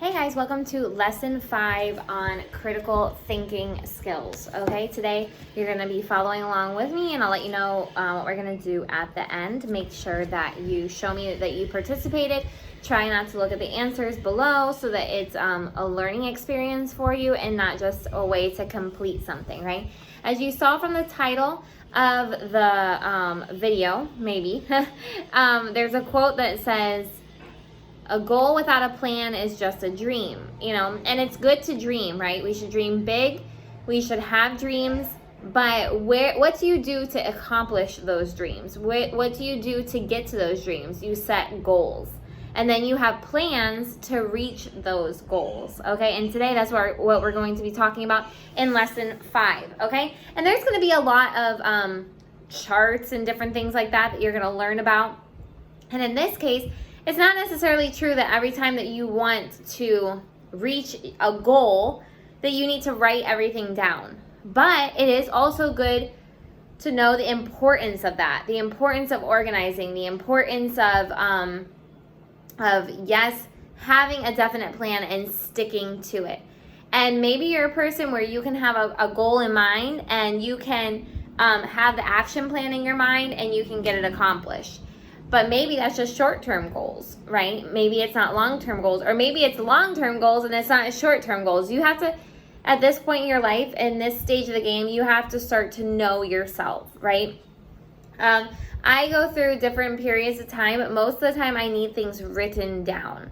Hey guys, welcome to lesson 5 on critical thinking skills. Okay, today you're going to be following along with me and I'll let you know what we're going to do at the end. Make sure that you show me that you participated. Try not to look at the answers below so that it's a learning experience for you and not just a way to complete something, right? As you saw from the title of the video, maybe, there's a quote that says, "A goal without a plan is just a dream," and it's good to dream, right? We should dream big. We should have dreams, but what do you do to accomplish those dreams? What do you do to get to those dreams? You set goals, and then you have plans to reach those goals, okay? And today that's what we're going to be talking about in lesson 5, okay? And there's going to be a lot of charts and different things like that you're going to learn about. And in this case, it's not necessarily true that every time that you want to reach a goal that you need to write everything down. But it is also good to know the importance of that, the importance of organizing, the importance of yes, having a definite plan and sticking to it. And maybe you're a person where you can have a goal in mind and you can have the action plan in your mind and you can get it accomplished. But maybe that's just short-term goals, right? Maybe it's not long-term goals, or maybe it's long-term goals and it's not short-term goals. You have to, at this point in your life, in this stage of the game, you have to start to know yourself, right? I go through different periods of time, but most of the time I need things written down.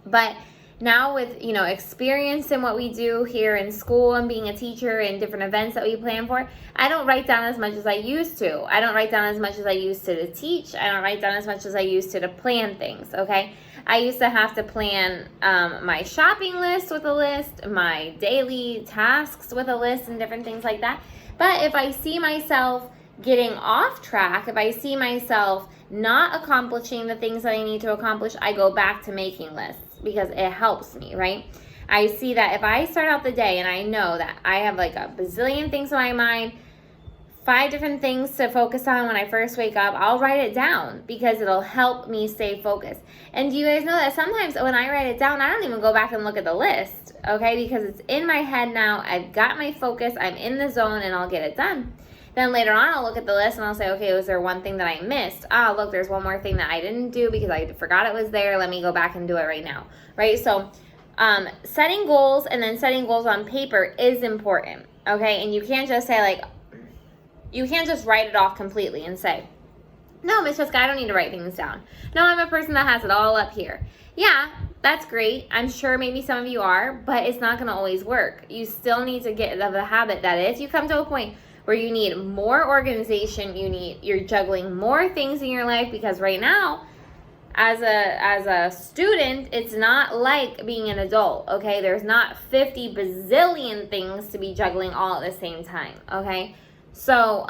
But now with, experience in what we do here in school and being a teacher and different events that we plan for, I don't write down as much as I used to. I don't write down as much as I used to teach. I don't write down as much as I used to plan things, okay? I used to have to plan my shopping list with a list, my daily tasks with a list and different things like that. But if I see myself getting off track, if I see myself not accomplishing the things that I need to accomplish, I go back to making lists because it helps me, right? I see that if I start out the day and I know that I have like a bazillion things in my mind, 5 different things to focus on when I first wake up, I'll write it down because it'll help me stay focused. And do you guys know that sometimes when I write it down, I don't even go back and look at the list, okay? Because it's in my head now, I've got my focus, I'm in the zone, and I'll get it done. Then later on, I'll look at the list and I'll say, okay, was there one thing that I missed? Ah, look, there's one more thing that I didn't do because I forgot it was there. Let me go back and do it right now, right? So setting goals and then setting goals on paper is important, okay? And you can't just say you can't just write it off completely and say, no, Miss Jessica, I don't need to write things down. No, I'm a person that has it all up here. Yeah, that's great. I'm sure maybe some of you are, but it's not going to always work. You still need to get the habit that if you come to a point where you need more organization, you're juggling more things in your life, because right now, as a student, it's not like being an adult, okay? There's not 50 bazillion things to be juggling all at the same time, okay? So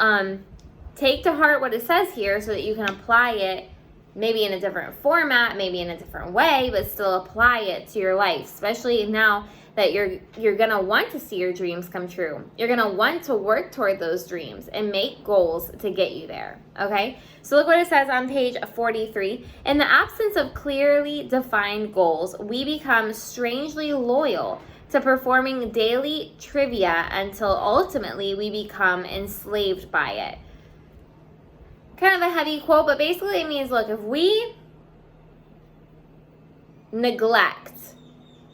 take to heart what it says here so that you can apply it maybe in a different format, maybe in a different way, but still apply it to your life, especially now that you're going to want to see your dreams come true. You're going to want to work toward those dreams and make goals to get you there, okay? So look what it says on page 43. In the absence of clearly defined goals, we become strangely loyal to performing daily trivia until ultimately we become enslaved by it. Kind of a heavy quote, but basically it means, look, if we neglect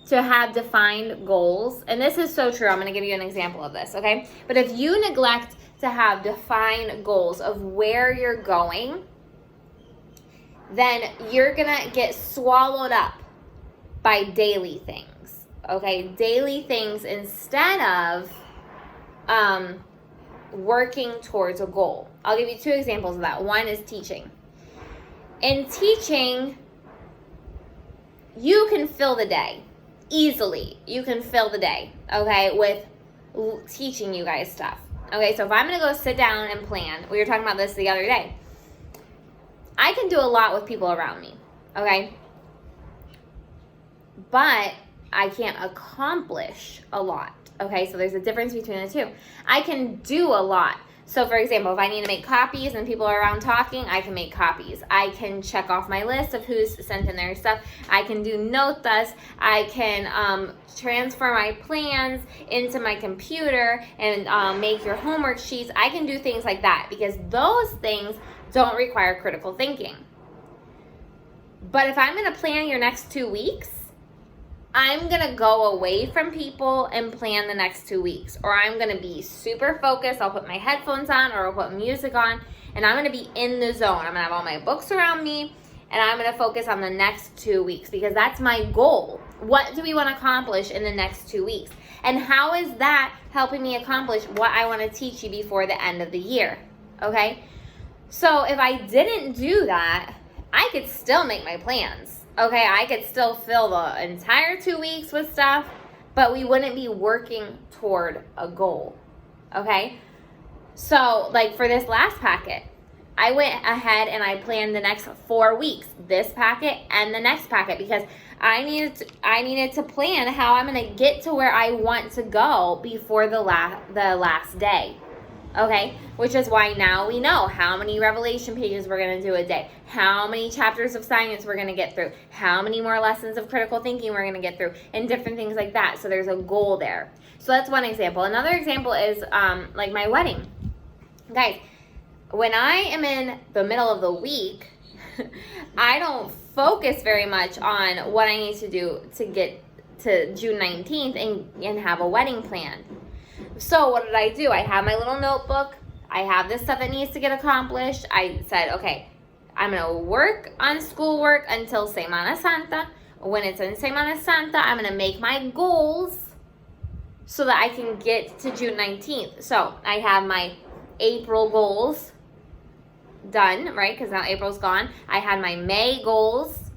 to have defined goals, and this is so true, I'm going to give you an example of this, okay? But if you neglect to have defined goals of where you're going, then you're going to get swallowed up by daily things, okay? Daily things instead of working towards a goal. I'll give you 2 examples of that. One is teaching. In teaching, you can fill the day. Easily, you can fill the day, okay, with teaching you guys stuff. Okay, so if I'm going to go sit down and plan, we were talking about this the other day, I can do a lot with people around me, okay? But I can't accomplish a lot, okay? So there's a difference between the two. I can do a lot. So for example, if I need to make copies and people are around talking, I can make copies. I can check off my list of who's sent in their stuff. I can do notas. I can transfer my plans into my computer and make your homework sheets. I can do things like that because those things don't require critical thinking. But if I'm going to plan your next 2 weeks, I'm going to go away from people and plan the next 2 weeks. Or I'm going to be super focused. I'll put my headphones on or I'll put music on. And I'm going to be in the zone. I'm going to have all my books around me. And I'm going to focus on the next 2 weeks because that's my goal. What do we want to accomplish in the next 2 weeks? And how is that helping me accomplish what I want to teach you before the end of the year? Okay? So if I didn't do that, I could still make my plans. Okay, I could still fill the entire 2 weeks with stuff, but we wouldn't be working toward a goal. Okay? So, like for this last packet, I went ahead and I planned the next 4 weeks, this packet and the next packet, because I needed to plan how I'm going to get to where I want to go before the last day. Okay, which is why now we know how many revelation pages we're going to do a day, how many chapters of science we're going to get through, how many more lessons of critical thinking we're going to get through, and different things like that. So there's a goal there. So that's one example. Another example is like my wedding. Guys, when I am in the middle of the week, I don't focus very much on what I need to do to get to June 19th and have a wedding plan. So what did I do? I have my little notebook. I have this stuff that needs to get accomplished. I said, okay, I'm going to work on schoolwork until Semana Santa. When it's in Semana Santa, I'm going to make my goals so that I can get to June 19th. So I have my April goals done, right? Because now April's gone. I had my May goals,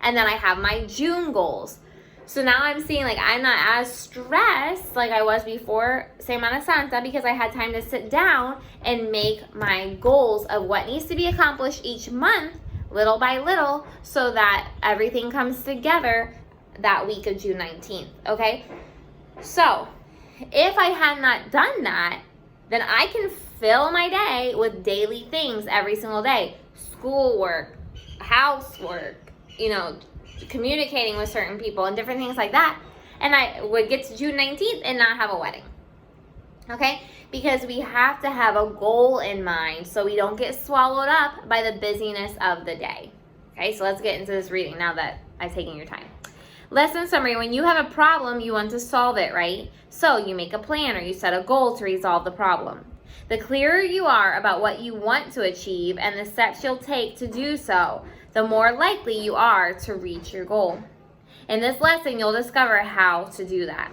and then I have my June goals. So now I'm seeing like I'm not as stressed like I was before Semana Santa because I had time to sit down and make my goals of what needs to be accomplished each month, little by little, so that everything comes together that week of June 19th, okay? So if I had not done that, then I can fill my day with daily things every single day. Schoolwork, housework, communicating with certain people and different things like that. And I would get to June 19th and not have a wedding. Okay? Because we have to have a goal in mind so we don't get swallowed up by the busyness of the day. Okay, so let's get into this reading now that I've taken your time. Lesson summary: when you have a problem, you want to solve it, right? So you make a plan or you set a goal to resolve the problem. The clearer you are about what you want to achieve and the steps you'll take to do so, the more likely you are to reach your goal. In this lesson, you'll discover how to do that.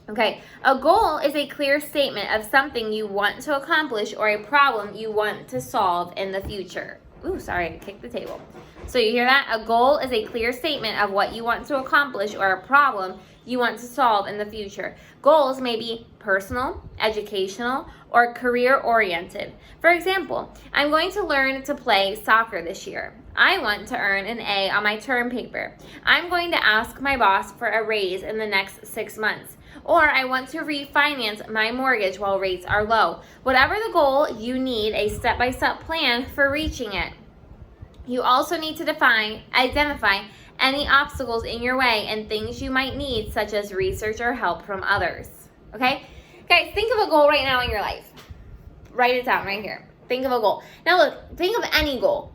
Okay, a goal is a clear statement of something you want to accomplish or a problem you want to solve in the future. Ooh, sorry, I kicked the table. So you hear that? A goal is a clear statement of what you want to accomplish or a problem you want to solve in the future. Goals may be personal, educational, or career-oriented. For example, I'm going to learn to play soccer this year. I want to earn an A on my term paper. I'm going to ask my boss for a raise in the next 6 months. Or I want to refinance my mortgage while rates are low. Whatever the goal, you need a step-by-step plan for reaching it. You also need to identify any obstacles in your way and things you might need, such as research or help from others. Okay? Guys, think of a goal right now in your life. Write it down right here. Think of a goal. Now look, think of any goal.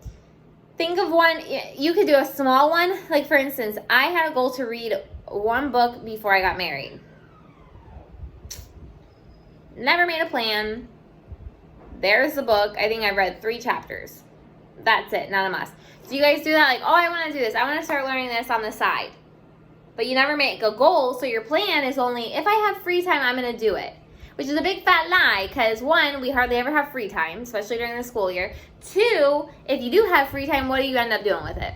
Think of one, you could do a small one. Like for instance, I had a goal to read one book before I got married. Never made a plan. There's the book. I think I've read 3 chapters. That's it, not a must. So you guys do that like, oh, I want to do this. I want to start learning this on the side. But you never make a goal, so your plan is only, if I have free time, I'm going to do it. Which is a big fat lie, because 1, we hardly ever have free time, especially during the school year. 2, if you do have free time, what do you end up doing with it?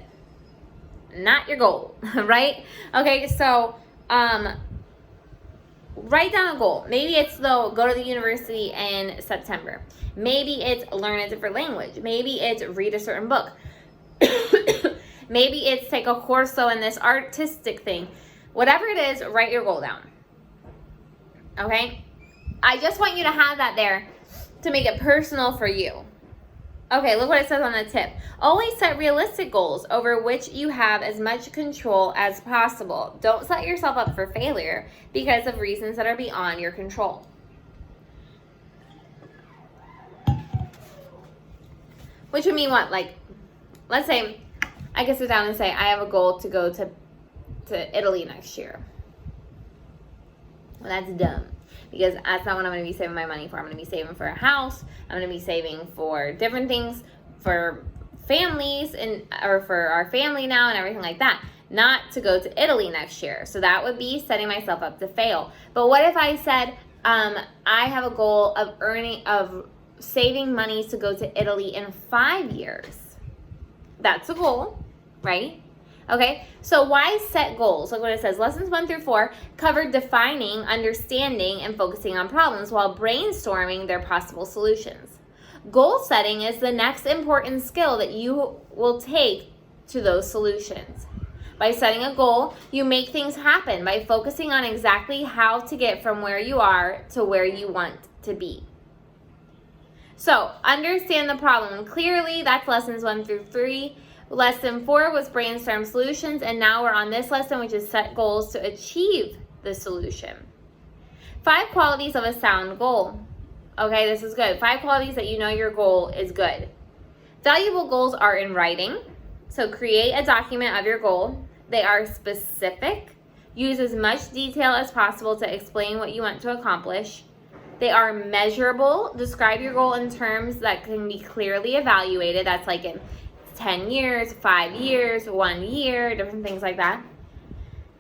Not your goal, right? Okay, so write down a goal. Maybe it's go to the university in September. Maybe it's learn a different language. Maybe it's read a certain book. Maybe it's take a course in this artistic thing. Whatever it is, write your goal down. Okay? I just want you to have that there to make it personal for you. Okay, look what it says on the tip. Always set realistic goals over which you have as much control as possible. Don't set yourself up for failure because of reasons that are beyond your control. Which would mean what? Like, let's say I could sit down and say, I have a goal to go to Italy next year. Well, that's dumb. Because that's not what I'm going to be saving my money for. I'm going to be saving for a house. I'm going to be saving for different things, for families, or for our family now and everything like that. Not to go to Italy next year. So that would be setting myself up to fail. But what if I said, I have a goal of saving money to go to Italy in 5 years? That's a goal, right? Okay, so why set goals? Look what it says. Lessons 1 through 4 cover defining, understanding, and focusing on problems while brainstorming their possible solutions. Goal setting is the next important skill that you will take to those solutions. By setting a goal, you make things happen by focusing on exactly how to get from where you are to where you want to be. So, understand the problem clearly. That's lessons 1 through 3. Lesson 4 was brainstorm solutions, and now we're on this lesson, which is set goals to achieve the solution. 5 qualities of a sound goal. Okay, this is good. 5 qualities that you know your goal is good. Valuable goals are in writing. So create a document of your goal. They are specific. Use as much detail as possible to explain what you want to accomplish. They are measurable. Describe your goal in terms that can be clearly evaluated. That's like in 10 years, 5 years, 1 year, different things like that.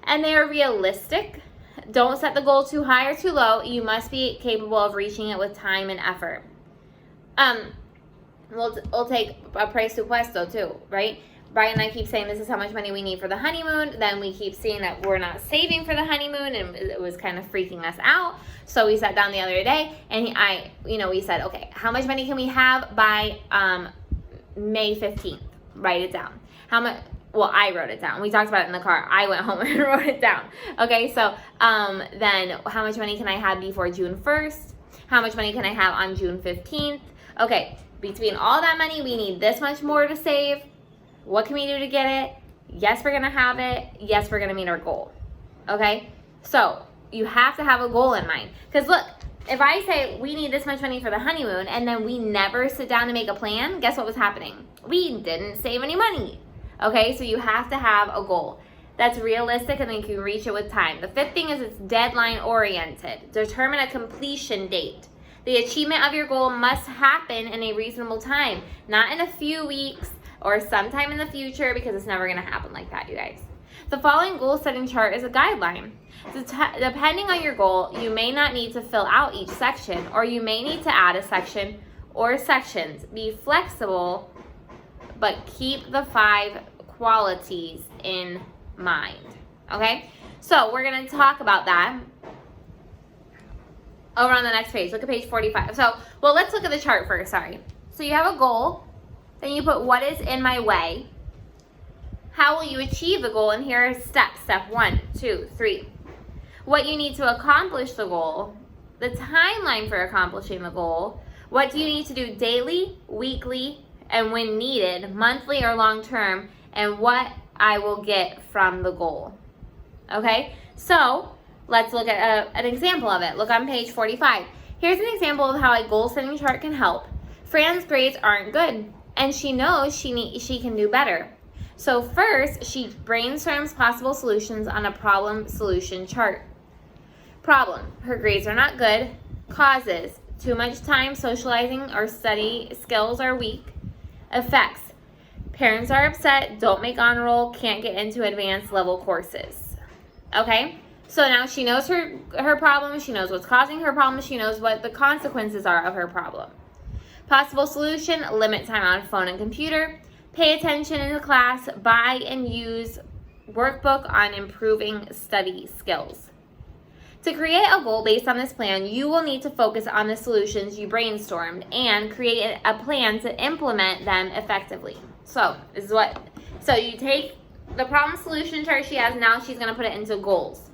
And they are realistic. Don't set the goal too high or too low. You must be capable of reaching it with time and effort. We'll take a presupuesto too, right? Brian and I keep saying this is how much money we need for the honeymoon. Then we keep seeing that we're not saving for the honeymoon, and it was kind of freaking us out. So we sat down the other day, and we said, okay, how much money can we have by May 15th? Write it down. How much? Well, I wrote it down. We talked about it in the car. I went home and wrote it down. Okay, so then how much money can I have before June 1st? How much money can I have on June 15th? Okay, between all that money, we need this much more to save. What can we do to get it? Yes, we're going to have it. Yes, we're going to meet our goal. Okay, so you have to have a goal in mind. Because look, if I say we need this much money for the honeymoon and then we never sit down and make a plan, guess what was happening? We didn't save any money. Okay, so you have to have a goal that's realistic and then you can reach it with time. The 5th thing is it's deadline oriented. Determine a completion date. The achievement of your goal must happen in a reasonable time, not in a few weeks or sometime in the future, because it's never going to happen like that, you guys. The following goal setting chart is a guideline. Depending on your goal, you may not need to fill out each section, or you may need to add a section or sections. Be flexible, but keep the 5 qualities in mind. Okay? So we're going to talk about that over on the next page. Look at page 45. Let's look at the chart first. Sorry. So you have a goal. Then you put what is in my way. How will you achieve the goal? And here are steps. Step 1, 2, 3. What you need to accomplish the goal. The timeline for accomplishing the goal. What do you need to do daily, weekly, and when needed, monthly or long term, and what I will get from the goal. Okay? So let's look at an example of it. Look on page 45. Here's an example of how a goal setting chart can help. Fran's grades aren't good, and she knows she can do better. So first, she brainstorms possible solutions on a problem solution chart. Problem: her grades are not good. Causes: too much time socializing or study skills are weak. Effects: parents are upset, don't make honor roll, can't get into advanced level courses. Okay? So now she knows her problem, she knows what's causing her problem, she knows what the consequences are of her problem. Possible solution: limit time on phone and computer, pay attention in the class, buy and use workbook on improving study skills. To create a goal based on this plan, you will need to focus on the solutions you brainstormed and create a plan to implement them effectively. So you take the problem solution chart she has, now she's going to put it into goals.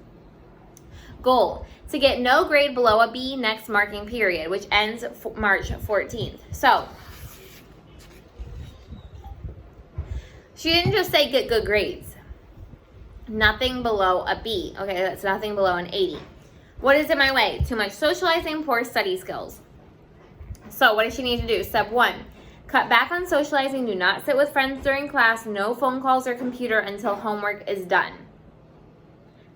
Goal, to get no grade below a B next marking period, which ends March 14th. So, she didn't just say get good grades. Nothing below a B. Okay, that's nothing below an 80. What is in my way? Too much socializing, poor study skills. So what does she need to do? Step 1, cut back on socializing. Do not sit with friends during class. No phone calls or computer until homework is done.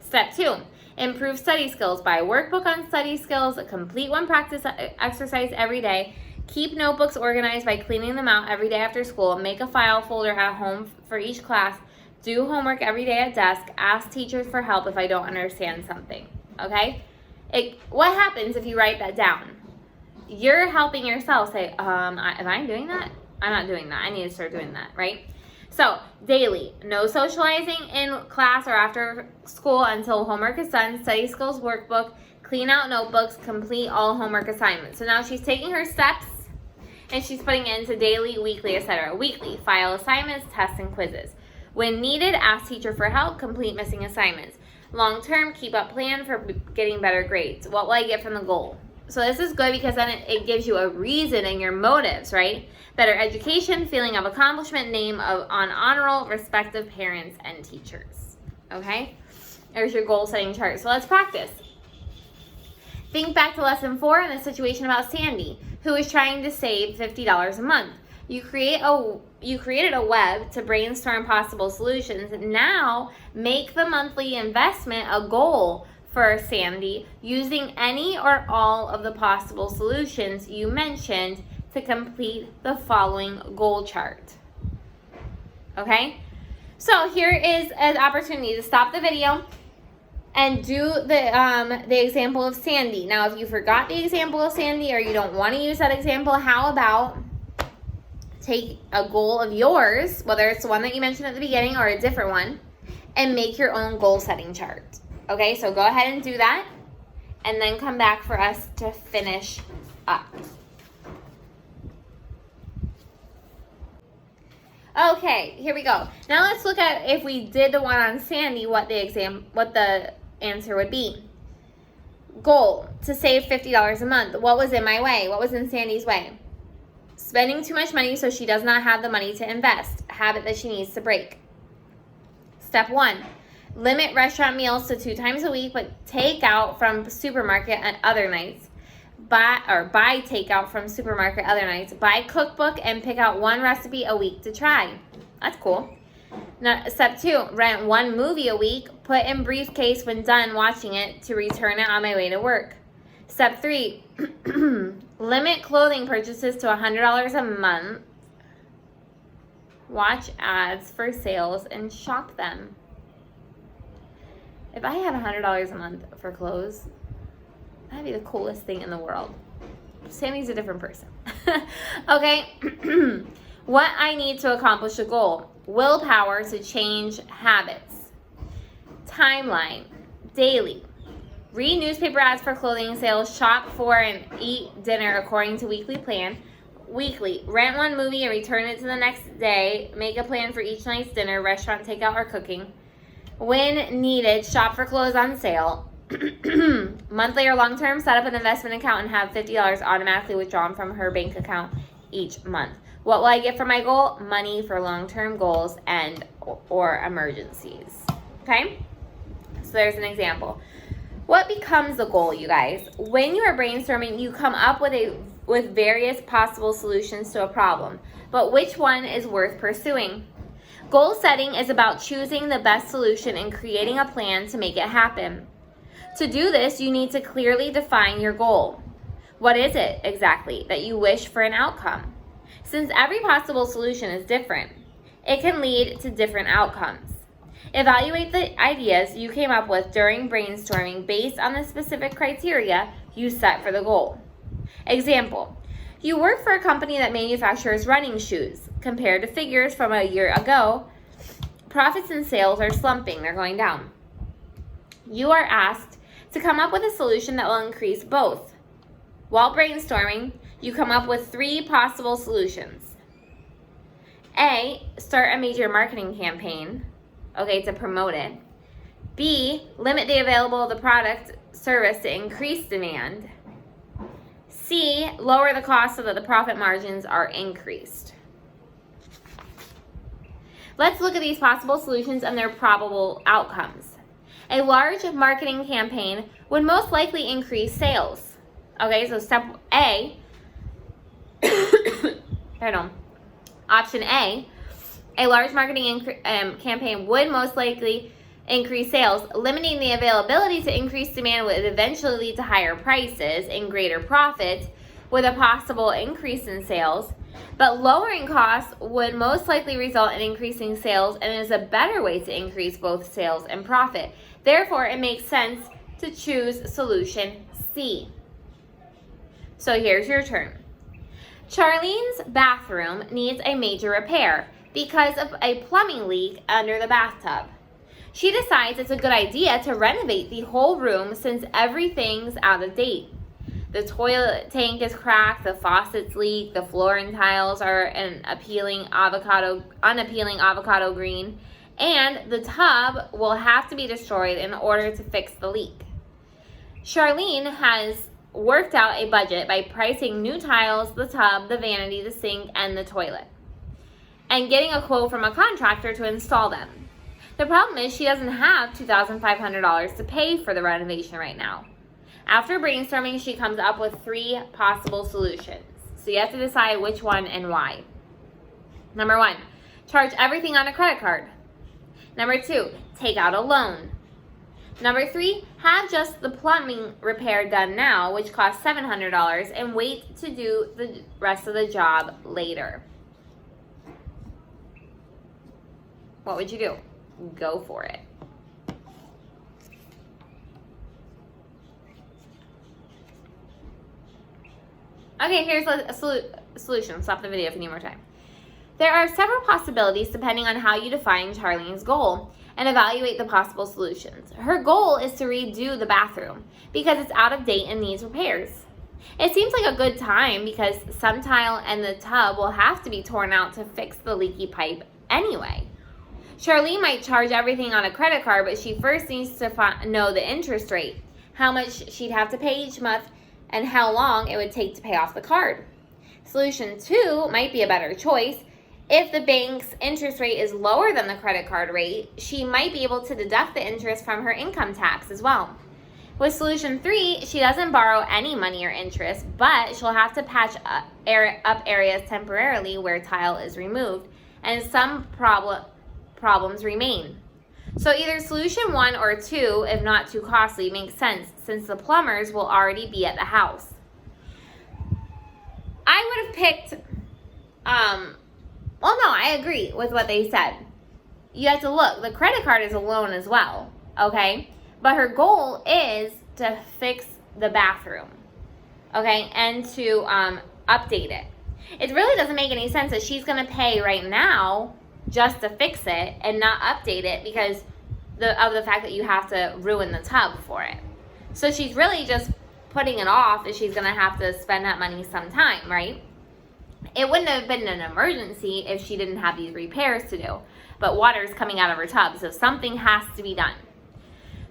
Step 2, improve study skills. Buy a workbook on study skills. Complete one practice exercise every day. Keep notebooks organized by cleaning them out every day after school. Make a file folder at home for each class. Do homework every day at desk. Ask teachers for help if I don't understand something. Okay? What happens if you write that down? You're helping yourself say, if I'm doing that, I'm not doing that. I need to start doing that, right? So, daily, no socializing in class or after school until homework is done. Study skills workbook, clean out notebooks, complete all homework assignments. So now she's taking her steps and she's putting it into daily, weekly, etc. Weekly, file assignments, tests, and quizzes. When needed, ask teacher for help, complete missing assignments. Long term, keep up plan for getting better grades. What will I get from the goal? So this is good because then it gives you a reason and your motives, right? Better education, feeling of accomplishment, name on honor roll, respective parents and teachers. Okay? There's your goal setting chart. So let's practice. Think back to lesson 4 in the situation about Sandy, who was trying to save $50 a month. You created a web to brainstorm possible solutions. Now make the monthly investment a goal for Sandy using any or all of the possible solutions you mentioned to complete the following goal chart. Okay? So here is an opportunity to stop the video and do the example of Sandy. Now, if you forgot the example of Sandy or you don't want to use that example, how about take a goal of yours, whether it's the one that you mentioned at the beginning or a different one, and make your own goal setting chart. Okay, so go ahead and do that, and then come back for us to finish up. Okay, here we go. Now let's look at if we did the one on Sandy, what the answer would be. Goal, to save $50 a month. What was in my way? What was in Sandy's way? Spending too much money so she does not have the money to invest. A habit that she needs to break. Step 1, limit restaurant meals to 2 times a week, but take out from supermarket at other nights. Buy takeout from supermarket other nights. Buy cookbook and pick out 1 recipe a week to try. That's cool. Now, step 2, rent 1 movie a week. Put in briefcase when done watching it to return it on my way to work. Step 3, limit clothing purchases to $100 a month. Watch ads for sales and shop them. If I had $100 a month for clothes, that'd be the coolest thing in the world. Sammy's a different person. Okay. What I need to accomplish a goal. Willpower to change habits. Timeline. Daily. Read newspaper ads for clothing sales. Shop for and eat dinner according to weekly plan. Weekly. Rent 1 movie and return it to the next day. Make a plan for each night's dinner, restaurant takeout, or cooking. When needed, shop for clothes on sale. Monthly or long term, set up an investment account and have $50 automatically withdrawn from her bank account each month. What will I get for my goal? Money for long-term goals and or emergencies. Okay? So there's an example. What becomes the goal, you guys? When you are brainstorming, you come up with various possible solutions to a problem. But which one is worth pursuing? Goal setting is about choosing the best solution and creating a plan to make it happen. To do this, you need to clearly define your goal. What is it exactly that you wish for an outcome? Since every possible solution is different, it can lead to different outcomes. Evaluate the ideas you came up with during brainstorming based on the specific criteria you set for the goal. Example, you work for a company that manufactures running shoes. Compared to figures from a year ago, profits and sales are slumping, they're going down. You are asked to come up with a solution that will increase both. While brainstorming, you come up with 3 possible solutions. A, start a major marketing campaign, to promote it. B, limit the available of the product service to increase demand. C, lower the cost so that the profit margins are increased. Let's look at these possible solutions and their probable outcomes. A large marketing campaign would most likely increase sales. Okay, so step A, option A, a large marketing campaign would most likely increase sales. Limiting the availability to increase demand would eventually lead to higher prices and greater profits with a possible increase in sales. But lowering costs would most likely result in increasing sales and is a better way to increase both sales and profit. Therefore, it makes sense to choose solution C. So here's your turn. Charlene's bathroom needs a major repair because of a plumbing leak under the bathtub. She decides it's a good idea to renovate the whole room since everything's out of date. The toilet tank is cracked, the faucets leak, the floor and tiles are an unappealing avocado green, and the tub will have to be destroyed in order to fix the leak. Charlene has worked out a budget by pricing new tiles, the tub, the vanity, the sink, and the toilet, and getting a quote from a contractor to install them. The problem is she doesn't have $2,500 to pay for the renovation right now. After brainstorming, she comes up with 3 possible solutions. So you have to decide which one and why. Number 1, charge everything on a credit card. Number 2, take out a loan. Number 3, have just the plumbing repair done now, which costs $700, and wait to do the rest of the job later. What would you do? Go for it. Okay, here's a solution. Stop the video if you need more time. There are several possibilities depending on how you define Charlene's goal and evaluate the possible solutions. Her goal is to redo the bathroom because it's out of date and needs repairs. It seems like a good time because some tile and the tub will have to be torn out to fix the leaky pipe anyway. Charlene might charge everything on a credit card, but she first needs to know the interest rate, how much she'd have to pay each month, and how long it would take to pay off the card. Solution 2 might be a better choice. If the bank's interest rate is lower than the credit card rate, she might be able to deduct the interest from her income tax as well. With solution 3, she doesn't borrow any money or interest, but she'll have to patch up areas temporarily where tile is removed, and some problems remain. So either solution 1 or 2, if not too costly, makes sense since the plumbers will already be at the house. I would have picked, I agree with what they said. You have to look, the credit card is a loan as well, okay? But her goal is to fix the bathroom, okay, and to update it. It really doesn't make any sense that she's going to pay right now just to fix it and not update it because of the fact that you have to ruin the tub for it. So she's really just putting it off that she's going to have to spend that money sometime, right? It wouldn't have been an emergency if she didn't have these repairs to do, but water's coming out of her tub, so something has to be done.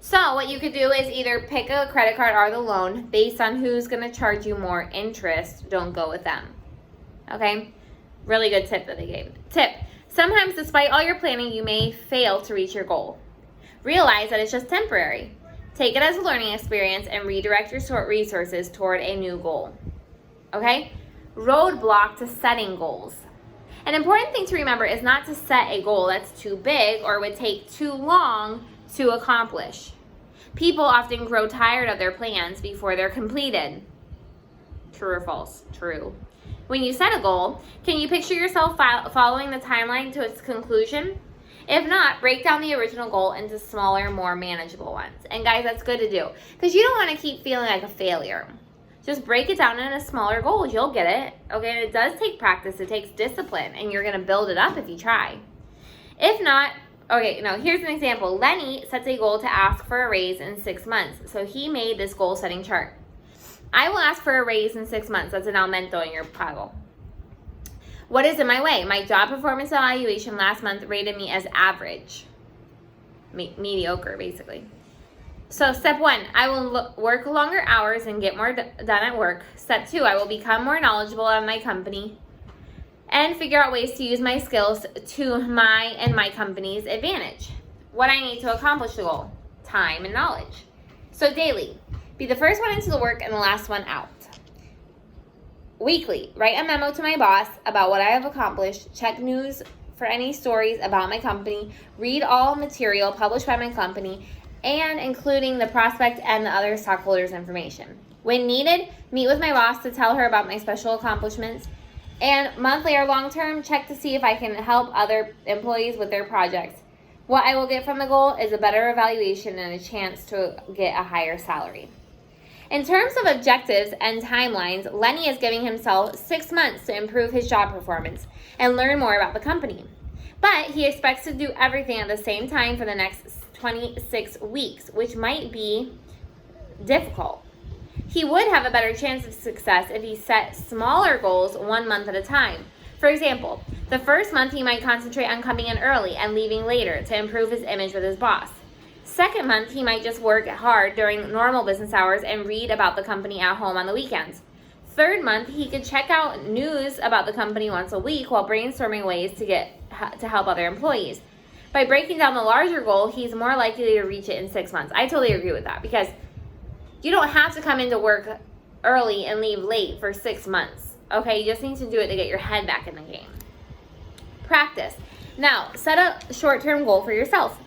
So what you could do is either pick a credit card or the loan based on who's going to charge you more interest. Don't go with them. Okay? Really good tip that they gave. Tip: sometimes despite all your planning, you may fail to reach your goal. Realize that it's just temporary. Take it as a learning experience and redirect your resources toward a new goal. Okay? Roadblock to setting goals. An important thing to remember is not to set a goal that's too big or would take too long to accomplish. People often grow tired of their plans before they're completed. True or false? True. When you set a goal, can you picture yourself following the timeline to its conclusion? If not, break down the original goal into smaller, more manageable ones. And guys, that's good to do because you don't want to keep feeling like a failure. Just break it down into smaller goals. You'll get it. Okay, and it does take practice. It takes discipline, and you're going to build it up if you try. If not, okay, now here's an example. Lenny sets a goal to ask for a raise in 6 months. So he made this goal-setting chart. I will ask for a raise in 6 months. That's an aumento in your pago. What is in my way? My job performance evaluation last month rated me as average. mediocre, basically. So step 1, I will work longer hours and get more done at work. Step 2, I will become more knowledgeable on my company and figure out ways to use my skills to my and my company's advantage. What I need to accomplish the goal, time and knowledge. So daily, be the first one into the work and the last one out. Weekly, write a memo to my boss about what I have accomplished, check news for any stories about my company, read all material published by my company, and including the prospect and the other stockholders' information. When needed, meet with my boss to tell her about my special accomplishments. And monthly or long-term, check to see if I can help other employees with their projects. What I will get from the goal is a better evaluation and a chance to get a higher salary. In terms of objectives and timelines, Lenny is giving himself 6 months to improve his job performance and learn more about the company. But he expects to do everything at the same time for the next 26 weeks, which might be difficult. He would have a better chance of success if he set smaller goals 1 month at a time. For example, the first month he might concentrate on coming in early and leaving later to improve his image with his boss. Second month, he might just work hard during normal business hours and read about the company at home on the weekends. Third month, he could check out news about the company once a week while brainstorming ways to help other employees. By breaking down the larger goal, he's more likely to reach it in 6 months. I totally agree with that, because you don't have to come into work early and leave late for 6 months. Okay, you just need to do it to get your head back in the game. Practice. Now, set a short-term goal for yourself.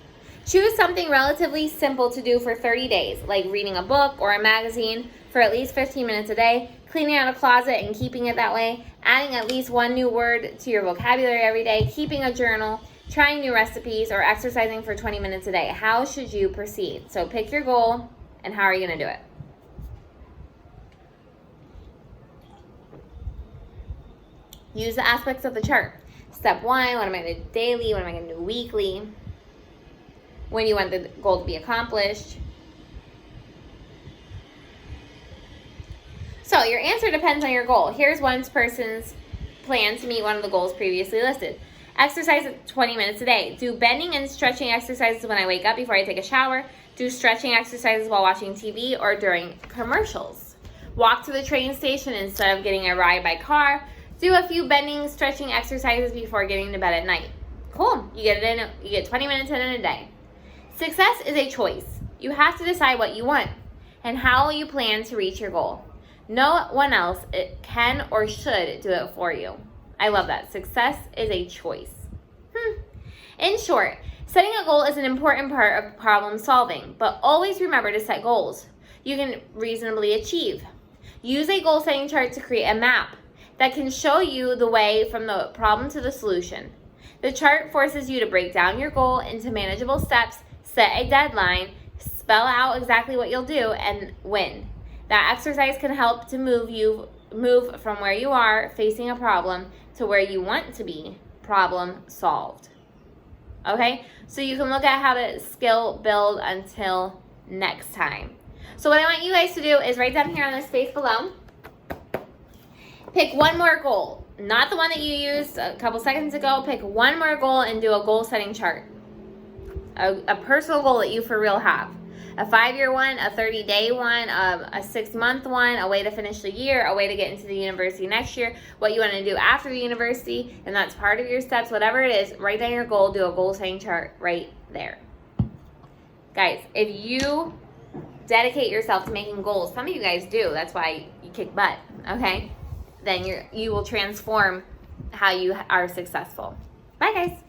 Choose something relatively simple to do for 30 days, like reading a book or a magazine for at least 15 minutes a day, cleaning out a closet and keeping it that way, adding at least 1 new word to your vocabulary every day, keeping a journal, trying new recipes, or exercising for 20 minutes a day. How should you proceed? So pick your goal, and how are you going to do it? Use the aspects of the chart. Step 1, what am I going to do daily? What am I going to do weekly? When you want the goal to be accomplished. So your answer depends on your goal. Here's one person's plan to meet one of the goals previously listed. Exercise 20 minutes a day. Do bending and stretching exercises when I wake up before I take a shower. Do stretching exercises while watching TV or during commercials. Walk to the train station instead of getting a ride by car. Do a few bending, stretching exercises before getting to bed at night. Cool. You get 20 minutes in a day. Success is a choice. You have to decide what you want and how you plan to reach your goal. No one else can or should do it for you. I love that. Success is a choice. In short, setting a goal is an important part of problem solving, but always remember to set goals you can reasonably achieve. Use a goal setting chart to create a map that can show you the way from the problem to the solution. The chart forces you to break down your goal into manageable steps, set a deadline, spell out exactly what you'll do, and win. That exercise can help to move from where you are facing a problem to where you want to be, problem solved. Okay? So you can look at how to skill build until next time. So what I want you guys to do is write down here on this space below. Pick one more goal, not the one that you used a couple seconds ago. Pick one more goal and do a goal setting chart. A personal goal that you for real have. A 5-year one, a 30-day one, a 6-month one, a way to finish the year, a way to get into the university next year, what you want to do after the university, and that's part of your steps, whatever it is, write down your goal, do a goal setting chart right there. Guys, if you dedicate yourself to making goals, some of you guys do, that's why you kick butt, okay? Then you will transform how you are successful. Bye, guys.